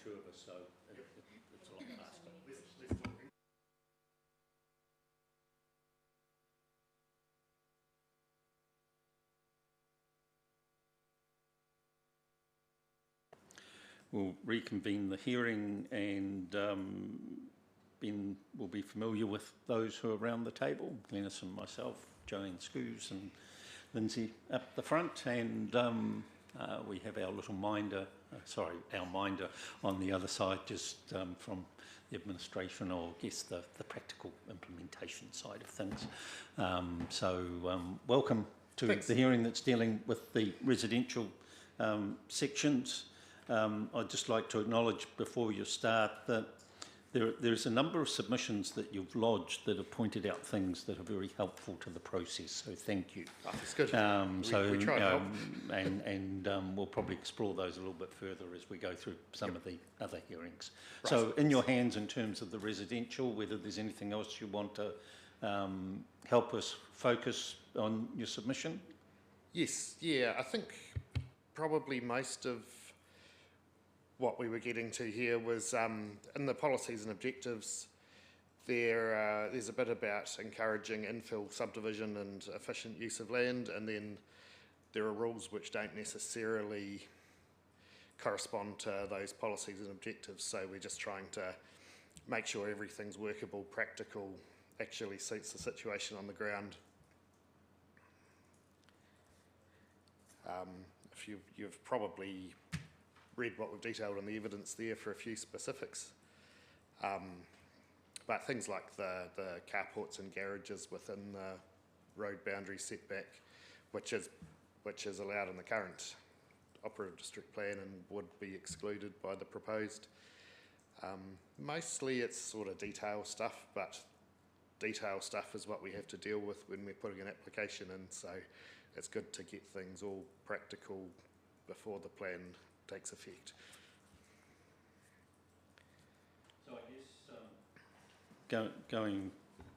two of us, so it's a lot faster. We'll reconvene the hearing, and Ben will be familiar with those who are around the table, Glenys and myself, Joanne Scoos and Lindsay up the front, and we have our little minder, our minder on the other side, just from the administration, or I guess the practical implementation side of things. Welcome to Thanks. The hearing that's dealing with the residential sections. I'd just like to acknowledge before you start that there's a number of submissions that you've lodged that have pointed out things that are very helpful to the process, so thank you. Oh, that's good. We try and we'll probably explore those a little bit further as we go through some of the other hearings. Right. So in your hands in terms of the residential, whether there's anything else you want to help us focus on your submission? Yes, yeah, I think probably most of what we were getting to here was in the policies and objectives, there's a bit about encouraging infill subdivision and efficient use of land, and then there are rules which don't necessarily correspond to those policies and objectives, so we're just trying to make sure everything's workable, practical, actually suits the situation on the ground. If you've probably read what we've detailed in the evidence there for a few specifics. But things like the carports and garages within the road boundary setback, which is allowed in the current operative district plan and would be excluded by the proposed. Mostly it's sort of detail stuff, but detail stuff is what we have to deal with when we're putting an application in, so it's good to get things all practical before the plan takes effect. So I guess going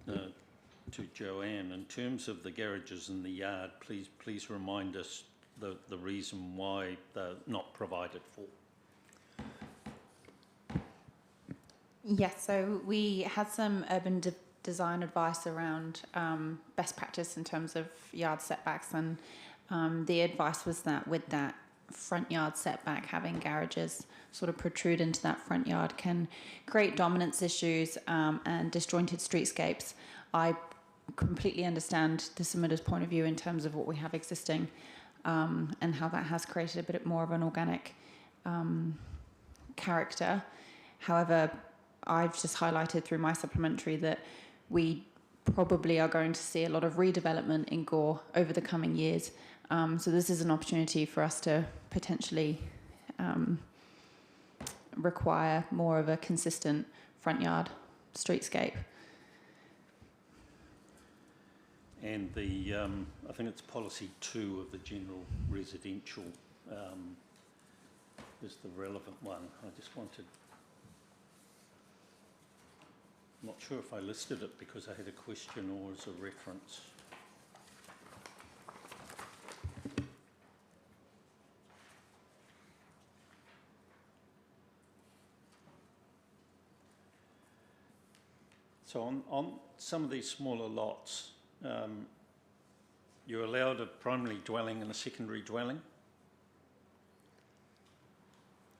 to Joanne, in terms of the garages in the yard, please remind us the reason why they're not provided for. Yes, so we had some urban design advice around best practice in terms of yard setbacks, and the advice was that with that front yard setback, having garages sort of protrude into that front yard can create dominance issues and disjointed streetscapes. I completely understand the submitter's point of view in terms of what we have existing and how that has created a bit more of an organic character. However, I've just highlighted through my supplementary that we probably are going to see a lot of redevelopment in Gore over the coming years. So this is an opportunity for us to potentially require more of a consistent front yard streetscape. And the I think it's policy 2 of the general residential is the relevant one. I just wanted, I'm not sure if I listed it because I had a question or as a reference. So on some of these smaller lots, you're allowed a primary dwelling and a secondary dwelling?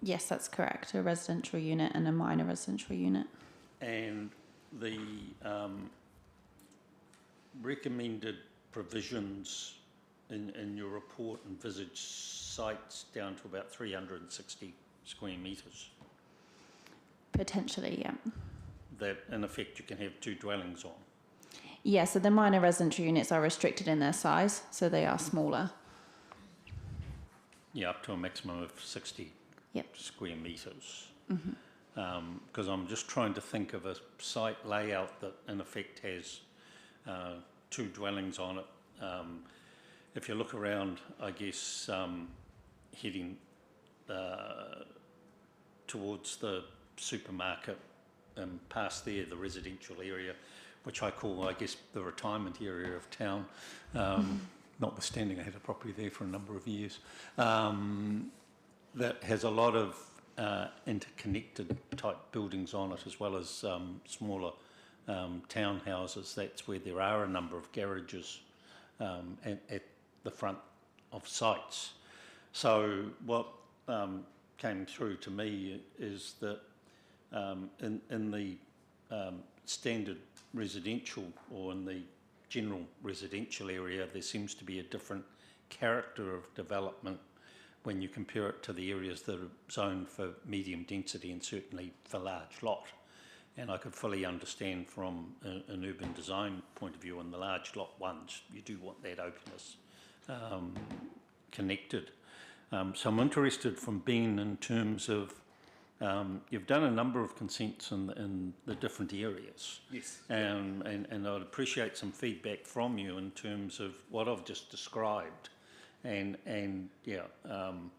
Yes, that's correct. A residential unit and a minor residential unit. And the recommended provisions in your report envisage sites down to about 360 square metres? Potentially, yeah. That in effect you can have 2 dwellings on? Yeah, so the minor residential units are restricted in their size, so they are smaller. Yeah, up to a maximum of 60 square metres. Because I'm just trying to think of a site layout that in effect has 2 dwellings on it. If you look around, I guess, heading towards the supermarket, past there, the residential area, which I call, I guess, the retirement area of town, notwithstanding I had a property there for a number of years, that has a lot of interconnected type buildings on it, as well as smaller townhouses. That's where there are a number of garages at the front of sites. So what came through to me is that in the standard residential, or in the general residential area, there seems to be a different character of development when you compare it to the areas that are zoned for medium density and certainly for large lot. And I could fully understand from an urban design point of view, on the large lot ones, you do want that openness connected. So I'm interested from Ben in terms of, you've done a number of consents in the different areas. Yes. And I'd appreciate some feedback from you in terms of what I've just described. And yeah, I'll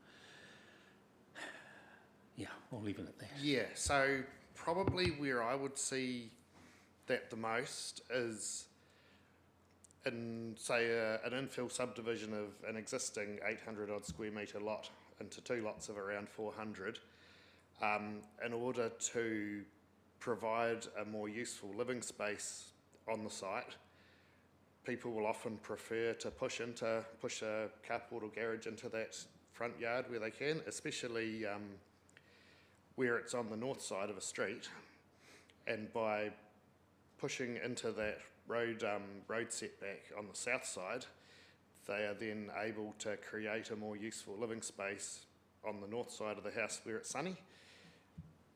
leave it at that. Yeah, so probably where I would see that the most is in, say, an infill subdivision of an existing 800 odd square metre lot into two lots of around 400, in order to provide a more useful living space on the site. People will often prefer to push a carport or garage into that front yard where they can, especially where it's on the north side of a street. And by pushing into that road setback on the south side, they are then able to create a more useful living space on the north side of the house where it's sunny.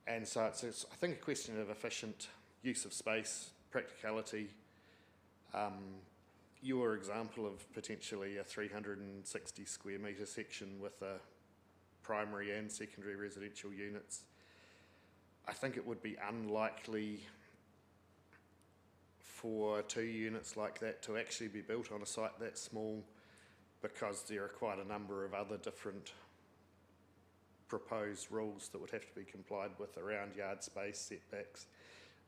And so it's I think, a question of efficient use of space, practicality. Your example of potentially a 360 square metre section with a primary and secondary residential units, I think it would be unlikely for 2 units like that to actually be built on a site that small, because there are quite a number of other different proposed rules that would have to be complied with around yard space, setbacks,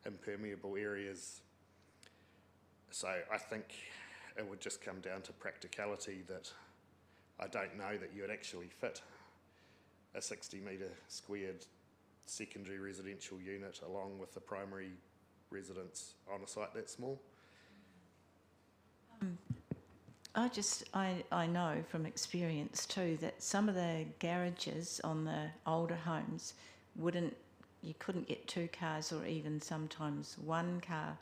impermeable areas. So I think it would just come down to practicality, that I don't know that you would actually fit a 60 metre squared secondary residential unit along with the primary residence on a site that small. I know from experience too that some of the garages on the older homes you couldn't get 2 cars or even sometimes 1 car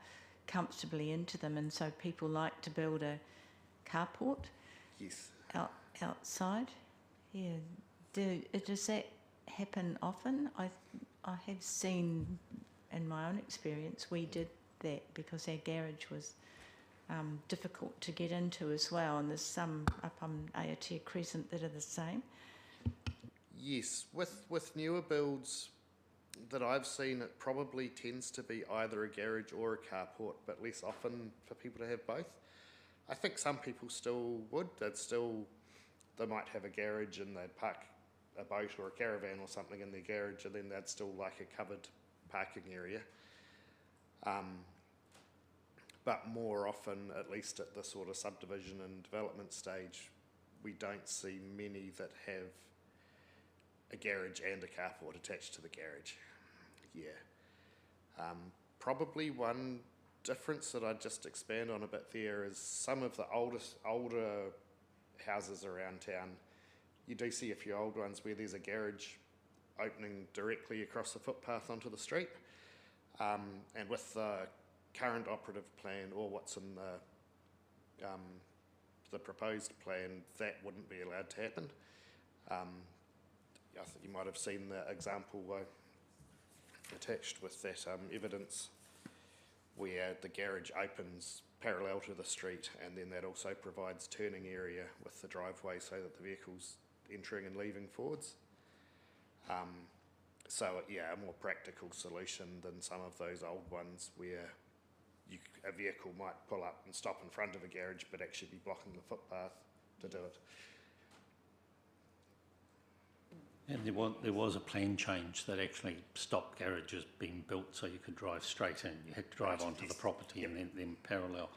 comfortably into them, and so people like to build a carport. Yes. Outside. Yeah. Does that happen often? I have seen, in my own experience, we did that because our garage was difficult to get into as well, and there's some up on Aotea Crescent that are the same. Yes, with newer builds that I've seen, it probably tends to be either a garage or a carport, but less often for people to have both. I think some people still would. They might have a garage and they'd park a boat or a caravan or something in their garage, and then they'd still like a covered parking area. But more often, at least at the sort of subdivision and development stage, we don't see many that have a garage and a carport attached to the garage. Yeah. Probably one difference that I'd just expand on a bit there is some of the older houses around town, you do see a few old ones where there's a garage opening directly across the footpath onto the street. And with the current operative plan, or what's in the proposed plan, that wouldn't be allowed to happen. I think you might have seen the example attached with that evidence, where the garage opens parallel to the street, and then that also provides turning area with the driveway so that the vehicles entering and leaving forwards. So yeah, a more practical solution than some of those old ones where a vehicle might pull up and stop in front of a garage but actually be blocking the footpath to do it. And there was a plan change that actually stopped garages being built so you could drive straight in. You had to drive onto the property and then parallel.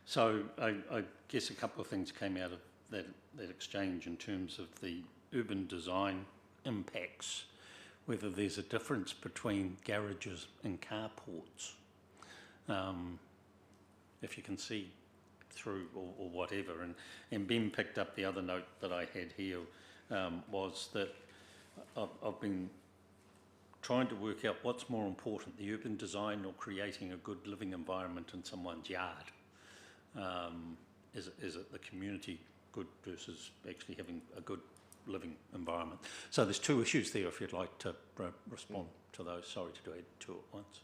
So I guess a couple of things came out of that exchange in terms of the urban design impacts whether there's a difference between garages and carports. If you can see through or whatever. And Ben picked up the other note that I had here, was that I've been trying to work out what's more important, the urban design or creating a good living environment in someone's yard. Is it the community good versus actually having a good living environment? So there's two issues there if you'd like to respond to those. Sorry to do two at once.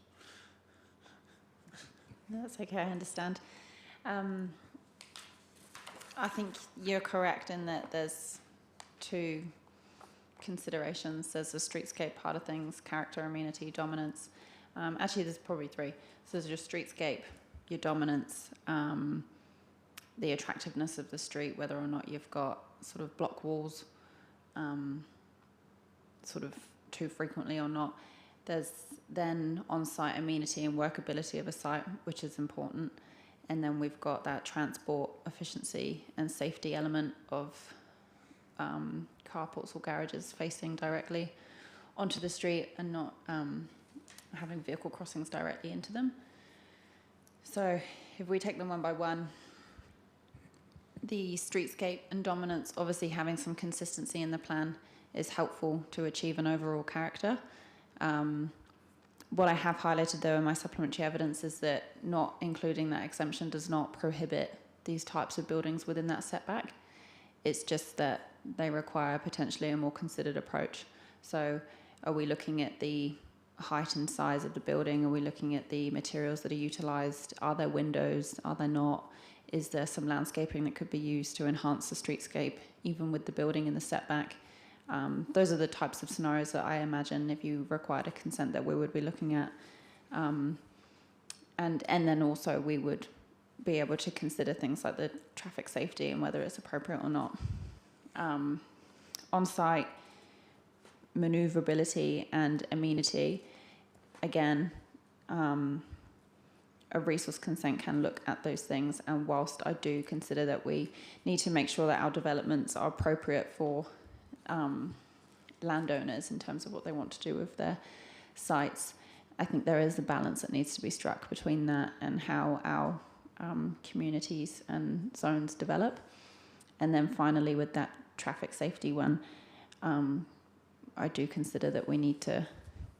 No, that's okay, I understand. I think you're correct in that there's two considerations. There's the streetscape part of things, character, amenity, dominance. Actually, there's probably three. So there's your streetscape, your dominance, the attractiveness of the street, whether or not you've got sort of block walls sort of too frequently or not. There's then on-site amenity and workability of a site, which is important. And then we've got that transport efficiency and safety element of carports or garages facing directly onto the street and not having vehicle crossings directly into them. So if we take them one by one, the streetscape and dominance, obviously having some consistency in the plan is helpful to achieve an overall character. What I have highlighted though in my supplementary evidence is that not including that exemption does not prohibit these types of buildings within that setback. It's just that they require potentially a more considered approach. So are we looking at the height and size of the building? Are we looking at the materials that are utilised? Are there windows? Are there not? Is there some landscaping that could be used to enhance the streetscape, even with the building in the setback? Those are the types of scenarios that I imagine if you required a consent that we would be looking at. And then also we would be able to consider things like the traffic safety and whether it's appropriate or not. On-site manoeuvrability and amenity, again, a resource consent can look at those things, and whilst I do consider that we need to make sure that our developments are appropriate for landowners in terms of what they want to do with their sites, I think there is a balance that needs to be struck between that and how our communities and zones develop. And then finally with that traffic safety one, I do consider that we need to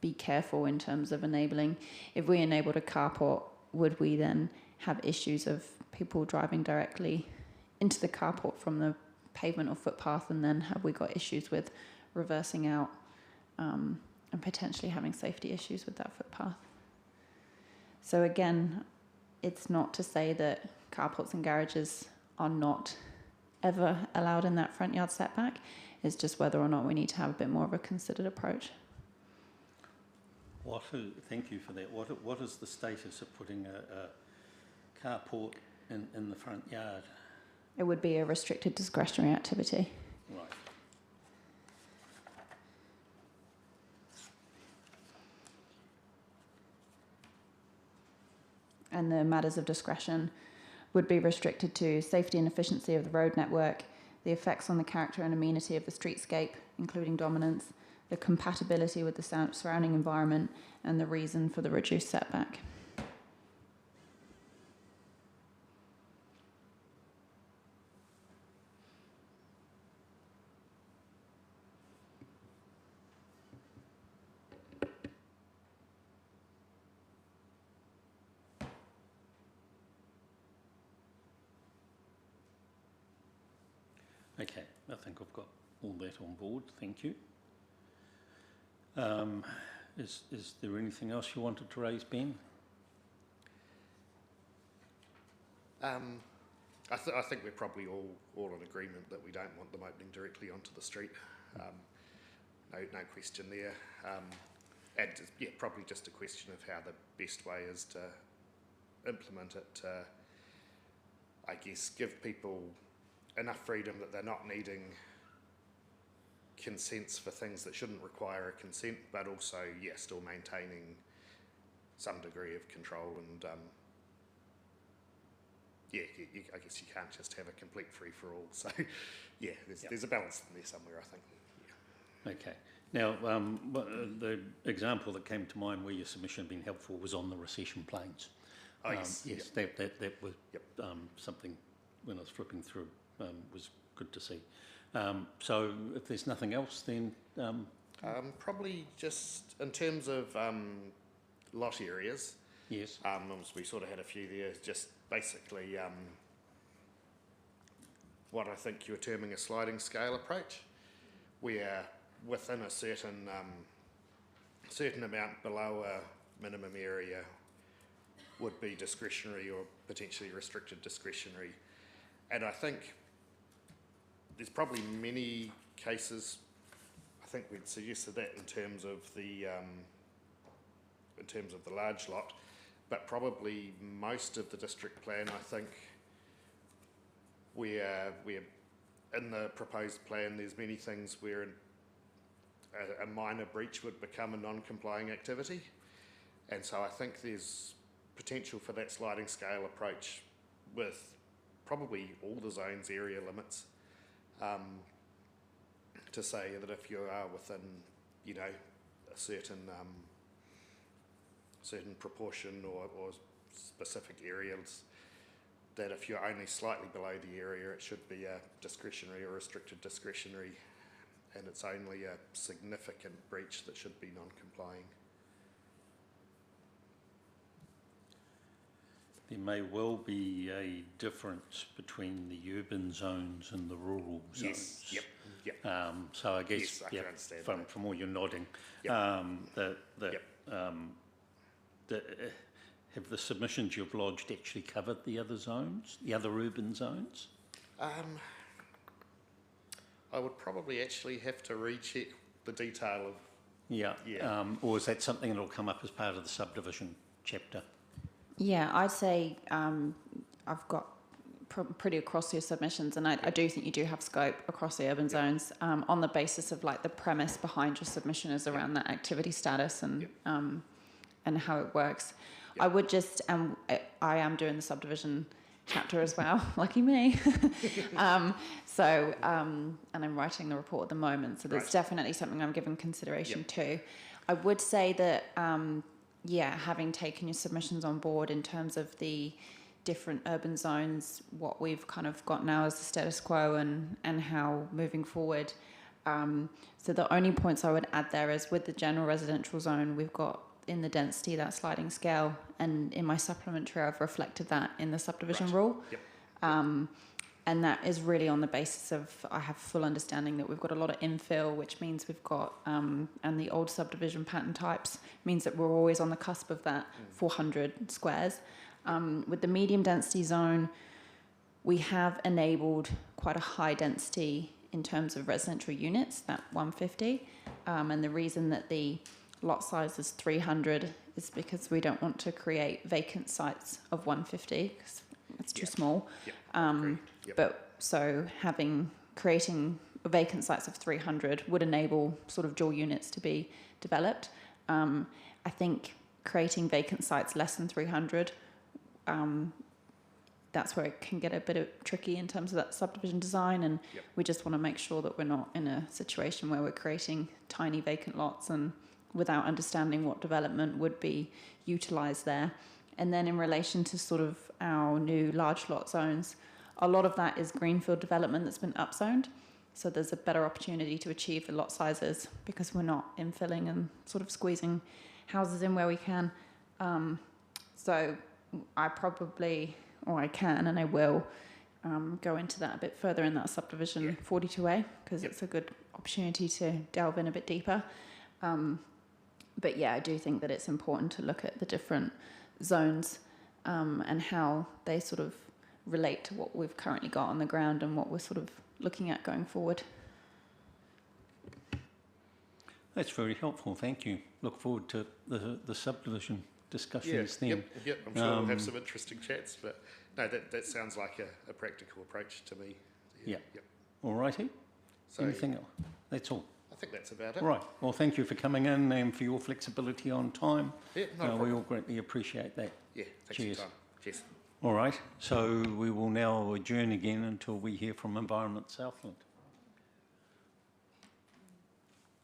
be careful in terms of enabling. If we enabled a carport, would we then have issues of people driving directly into the carport from the pavement or footpath, and then have we got issues with reversing out and potentially having safety issues with that footpath? So again, it's not to say that carports and garages are not ever allowed in that front yard setback. It's just whether or not we need to have a bit more of a considered approach. Thank you for that. What is the status of putting a carport in the front yard? It would be a restricted discretionary activity. Right. And the matters of discretion would be restricted to safety and efficiency of the road network, the effects on the character and amenity of the streetscape, including dominance, the compatibility with the surrounding environment, and the reason for the reduced setback. Okay, I think I've got all that on board. Thank you. Is there anything else you wanted to raise, Ben? I think we're probably all in agreement that we don't want them opening directly onto the street. No question there. And yeah, probably just a question of how the best way is to implement it. I guess give people enough freedom that they're not needing consents for things that shouldn't require a consent, but also, yeah, still maintaining some degree of control. And yeah, I guess you can't just have a complete free-for-all. So yeah, there's a balance in there somewhere, I think. Yeah. Okay. Now, the example that came to mind where your submission had been helpful was on the recession planes. Oh, yes. Yes, Yep. that was Yep. Something when I was flipping through was good to see. So if there's nothing else, then Probably just in terms of lot areas, yes. as we sort of had a few there, just basically what I think you were terming a sliding scale approach, where within a certain amount below a minimum area would be discretionary or potentially restricted discretionary. And I think there's probably many cases, I think we'd suggested that in terms of the large lot, but probably most of the district plan, I think, where in the proposed plan, there's many things where a minor breach would become a non-complying activity. And so I think there's potential for that sliding scale approach with probably all the zones area limits, to say that if you are within, you know, a certain proportion or specific areas, that if you're only slightly below the area, it should be a discretionary or restricted discretionary, and it's only a significant breach that should be non-complying. There may well be a difference between the urban zones and the rural zones. Yes, yep. So I guess, Yes, I can understand from, that. from all your nodding, Yep. Have the submissions you've lodged actually covered the other zones, the other urban zones? I would probably actually have to recheck the detail of. Yeah. Yeah. Or is that something that will come up as part of the subdivision chapter? Yeah, I'd say I've got pretty across your submissions, and I do think you do have scope across the urban zones on the basis of like the premise behind your submission is around that activity status and how it works. I would just, I am doing the subdivision chapter as well, lucky me. And I'm writing the report at the moment, so that's definitely something I'm giving consideration to. I would say that, having taken your submissions on board in terms of the different urban zones, what we've kind of got now as the status quo and how moving forward. So the only points I would add there is with the general residential zone, we've got in the density that sliding scale, and in my supplementary I've reflected that in the subdivision rule. And that is really on the basis of I have full understanding that we've got a lot of infill, which means we've got and the old subdivision pattern types means that we're always on the cusp of that 400 squares. With the medium density zone, we have enabled quite a high density in terms of residential units, that 150, and the reason that the lot size is 300 is because we don't want to create vacant sites of 150 because it's too small. But so creating vacant sites of 300 would enable sort of dual units to be developed. I think creating vacant sites less than 300, that's where it can get a bit tricky in terms of that subdivision design, and we just want to make sure that we're not in a situation where we're creating tiny vacant lots and without understanding what development would be utilised there. And then in relation to sort of our new large lot zones, a lot of that is greenfield development that's been upzoned. So there's a better opportunity to achieve the lot sizes because we're not infilling and sort of squeezing houses in where we can. So I probably, or I can and I will, go into that a bit further in that subdivision 42A because it's a good opportunity to delve in a bit deeper. But yeah, I do think that it's important to look at the different zones and how they sort of relate to what we've currently got on the ground and what we're sort of looking at going forward. That's very helpful, thank you. Look forward to the subdivision discussions then. Yep, I'm sure we'll have some interesting chats, but no, that sounds like a practical approach to me. Yep. All righty. So Anything else? That's all. I think that's about it. Right. Well, thank you for coming in and for your flexibility on time. Yeah, no We problem. all greatly appreciate that. Yeah, thanks for your Cheers. time. Cheers. All right. So we will now adjourn again until we hear from Environment Southland.